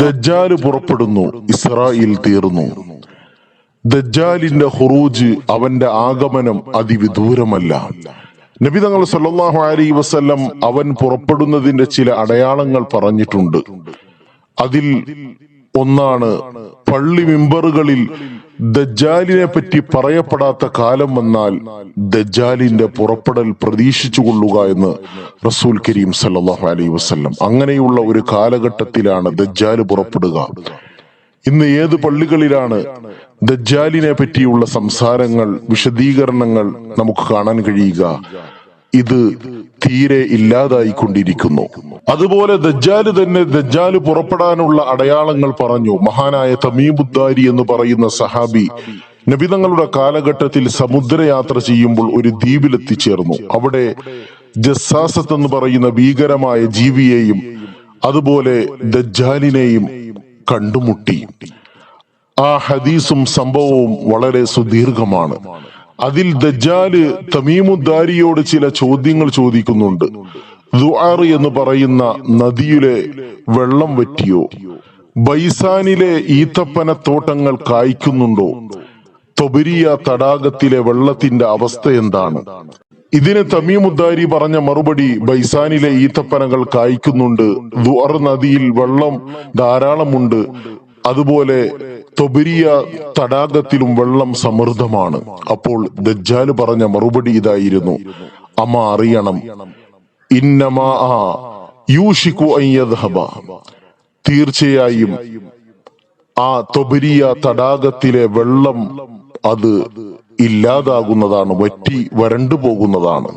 ദജ്ജാല് പുറപ്പെടുന്നു, ഇസ്രായേൽ തീർന്നു. ദജ്ജാലിന്റെ ഖുറൂജ്, അവന്റെ ആഗമനം അതിവിദൂരമല്ല. നബി തങ്ങൾ സല്ലല്ലാഹു അലൈഹി വസല്ലം അവൻ പുറപ്പെടുന്നതിന്റെ ചില അടയാളങ്ങൾ പറഞ്ഞിട്ടുണ്ട്. അതിൽ ഒന്നാണ് പള്ളി മിമ്പറുകളിൽ ദജ്ജാലിനെ പറ്റി പറയപ്പെടാത്ത കാലം വന്നാൽ ദജ്ജാലിന്റെ പുറപ്പെടൽ പ്രതീക്ഷിച്ചു കൊള്ളുക എന്ന് റസൂൽ കരീം സല്ലല്ലാഹു അലൈഹി വസല്ലം. അങ്ങനെയുള്ള ഒരു കാലഘട്ടത്തിലാണ് ദജ്ജാല് പുറപ്പെടുക. ഇന്ന് ഏത് പള്ളികളിലാണ് ദജ്ജാലിനെ പറ്റിയുള്ള സംസാരങ്ങൾ, വിശദീകരണങ്ങൾ നമുക്ക് കാണാൻ കഴിയുക? ഇത് തീരെ ഇല്ലാതായിക്കൊണ്ടിരിക്കുന്നു. അതുപോലെ ദജ്ജാല് പുറപ്പെടാനുള്ള അടയാളങ്ങൾ പറഞ്ഞു. മഹാനായ തമീമുദ്ദാരി എന്ന് പറയുന്ന സഹാബി നബിതങ്ങളുടെ കാലഘട്ടത്തിൽ സമുദ്രയാത്ര ചെയ്യുമ്പോൾ ഒരു ദ്വീപിൽ എത്തിച്ചേർന്നു. അവിടെ ജസ്സാസത്ത് എന്ന് പറയുന്ന ഭീകരമായ ജീവിയെയും അതുപോലെ ദജ്ജാലിനെയും കണ്ടുമുട്ടി. ആ ഹദീസും സംഭവവും വളരെ സുദീർഘമാണ്. അതിൽ ദജ്ജാല് തമീമുദ്ദാരിയോട് ചില ചോദ്യങ്ങൾ ചോദിക്കുന്നുണ്ട്. ദുആർ എന്ന് പറയുന്ന നദിയിലെ വെള്ളം വറ്റിയോ? ബൈസാനിലെ ഈത്തപ്പന തോട്ടങ്ങൾ കായ്ക്കുന്നുണ്ടോ? തൊബരിയ തടാകത്തിലെ വെള്ളത്തിന്റെ അവസ്ഥ എന്താണ്? ഇതിന് തമീമുദ്ദാരി പറഞ്ഞ മറുപടി, ബൈസാനിലെ ഈത്തപ്പനകൾ കായ്ക്കുന്നുണ്ട്, ദുആർ നദിയിൽ വെള്ളം ധാരാളമുണ്ട്, അതുപോലെ തൊബരിയ തടാകത്തിലും വെള്ളം സമൃദ്ധമാണ്. അപ്പോൾ ദജ്ജാല് പറഞ്ഞ മറുപടി ഇതായിരുന്നു, അമ്മ അറിയണം, ഇന്നമാ യൂഷികു അൻ യദ്ഹബ, തീർച്ചയായും ആ തൊബരിയ തടാകത്തിലെ വെള്ളം അത് ഇല്ലാതാകുന്നതാണ്, വറ്റി വരണ്ടു പോകുന്നതാണ്.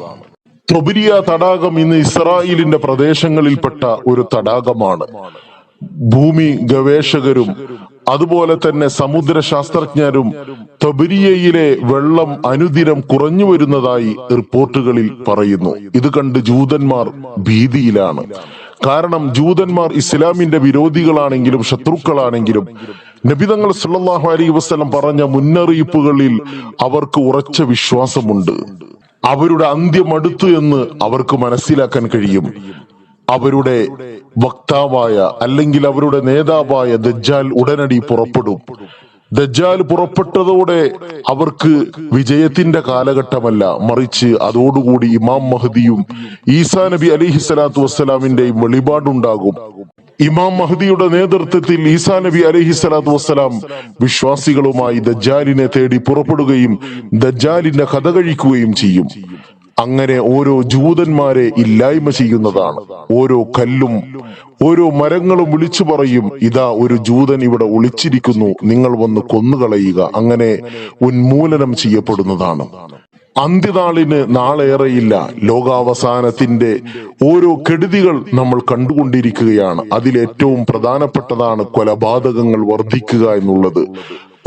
തൊബരിയ തടാകം ഇന്ന് ഇസ്രായേലിന്റെ പ്രദേശങ്ങളിൽപ്പെട്ട ഒരു തടാകമാണ്. ഭൂമി ഗവേഷകരും അതുപോലെ തന്നെ സമുദ്ര ശാസ്ത്രജ്ഞരും തൊബരിയയിലെ വെള്ളം അനുദിനം കുറഞ്ഞു വരുന്നതായി റിപ്പോർട്ടുകളിൽ പറയുന്നു. ഇത് കണ്ട് ജൂതന്മാർ ഭീതിയിലാണ്. കാരണം ജൂതന്മാർ ഇസ്ലാമിന്റെ വിരോധികളാണെങ്കിലും ശത്രുക്കളാണെങ്കിലും നബിതങ്ങൾ സല്ലല്ലാഹു അലൈഹി വസല്ലം പറഞ്ഞ മുന്നറിയിപ്പുകളിൽ അവർക്ക് ഉറച്ച വിശ്വാസമുണ്ട്. അവരുടെ അന്ത്യം അടുത്തു എന്ന് അവർക്ക് മനസ്സിലാക്കാൻ കഴിയും. അവരുടെ വക്താവായ അല്ലെങ്കിൽ അവരുടെ നേതാവായ ദജ്ജാൽ ഉടനടി പുറപ്പെടും. ദജ്ജാൽ പുറപ്പെട്ടതോടെ അവർക്ക് വിജയത്തിന്റെ കാലഘട്ടമല്ല, മറിച്ച് അതോടുകൂടി ഇമാം മഹ്ദിയും ഈസാ നബി അലൈഹിസ്സലാത്തു വസ്സലാമിന്റെയും വെളിപാടുണ്ടാകും. ഇമാം മഹ്ദിയുടെ നേതൃത്വത്തിൽ ഈസാ നബി അലൈഹിസ്സലാത്തു വസ്സലാം വിശ്വാസികളുമായി ദജ്ജാലിനെ തേടി പുറപ്പെടുകയും ദജ്ജാലിന്റെ കഥ കഴിക്കുകയും ചെയ്യും. അങ്ങനെ ഓരോ ജൂതന്മാരെ ഇല്ലായ്മ ചെയ്യുന്നതാണ്. ഓരോ കല്ലും ഓരോ മരങ്ങളും വിളിച്ചു പറയും, ഇതാ ഒരു ജൂതൻ ഇവിടെ ഒളിച്ചിരിക്കുന്നു, നിങ്ങൾ വന്ന് കൊന്നുകളയുക. അങ്ങനെ ഉന്മൂലനം ചെയ്യപ്പെടുന്നതാണ്. അന്ത്യനാളിന് നാളേറെയില്ല. ലോകാവസാനത്തിന്റെ ഓരോ കെടുതികൾ നമ്മൾ കണ്ടുകൊണ്ടിരിക്കുകയാണ്. അതിലേറ്റവും പ്രധാനപ്പെട്ടതാണ് കൊലപാതകങ്ങൾ വർദ്ധിക്കുക എന്നുള്ളത്.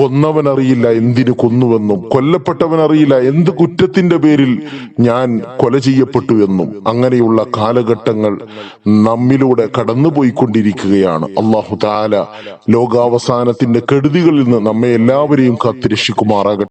കൊന്നവനറിയില്ല എന്തിനു കൊന്നുവെന്നും, കൊല്ലപ്പെട്ടവനറിയില്ല എന്ത് കുറ്റത്തിന്റെ പേരിൽ ഞാൻ കൊല ചെയ്യപ്പെട്ടു എന്നും. അങ്ങനെയുള്ള കാലഘട്ടങ്ങൾ നമ്മിലൂടെ കടന്നുപോയിക്കൊണ്ടിരിക്കുകയാണ്. അല്ലാഹു തആല ലോകാവസാനത്തിന്റെ കെടുതികളിൽ നിന്ന് നമ്മെ എല്ലാവരെയും കാത്തുരക്ഷിക്കുമാറാകട്ടെ.